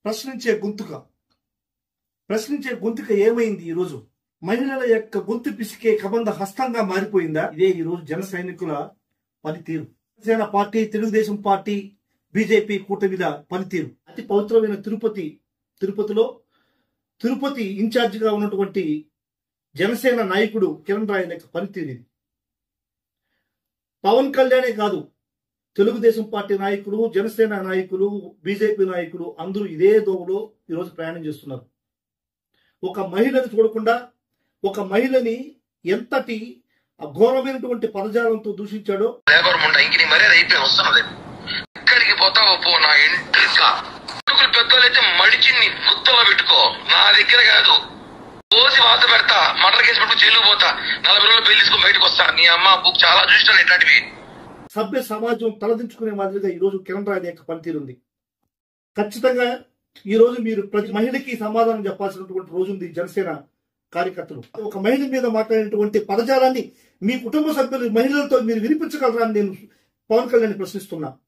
ప్రశ్నించే గొంతుక ఏమైంది ఈ రోజు? మహిళల యొక్క గొంతు పిసికే కబంధ హస్తంగా మారిపోయిందా? ఇదే ఈ రోజు జన సైనికుల పనితీరు. Janasena party, Telugu Desam party, BJP కూటమిల పనితీరు. అతి పవిత్రమైన తిరుపతిలో తిరుపతి ఇన్ఛార్జిగా ఉన్నటువంటి జనసేన నాయకుడు కిరణ్ రాయల యొక్క పనితీరు ఇది. పవన్ కళ్యాణే కాదు, తెలుగుదేశం పార్టీ నాయకులు, జనసేన నాయకులు, బీజేపీ నాయకులు అందరూ ఇదే దోవలో ఈరోజు ప్రయాణం చేస్తున్నారు. ఒక మహిళని చూడకుండా, ఒక మహిళని ఎంతటి అఘోరమైనటువంటి పదజాలంతో దూషించాడో. ఎక్కడికి పోతావో పో, నా ఇంట్రెస్ట్ పెద్దలైతే మడిచిని గుత్తలో పెట్టుకో, నా దగ్గర కాదు. పోసి వాత పెడతా, మటర్ కేసు పెట్టుకు జైలు పోతా, 40 రోజులు పెళ్లి తీసుకుని బయటకు వస్తా. నీ అమ్మ బుక్ చాలా చూస్తాను ఇట్లాంటివి. సభ్య సమాజం తలదించుకునే మాదిరిగా ఈ రోజు కిరణ్ రాయల యొక్క పనితీరుంది. ఖచ్చితంగా ఈ రోజు మీరు ప్రతి మహిళకి సమాధానం చెప్పాల్సినటువంటి రోజు ఉంది. జనసేన కార్యకర్తలు ఒక మహిళ మీద మాట్లాడినటువంటి పదజాలాన్ని మీ కుటుంబ సభ్యులు, మహిళలతో మీరు వినిపించగలరా అని నేను పవన్ కళ్యాణ్ ప్రశ్నిస్తున్నా.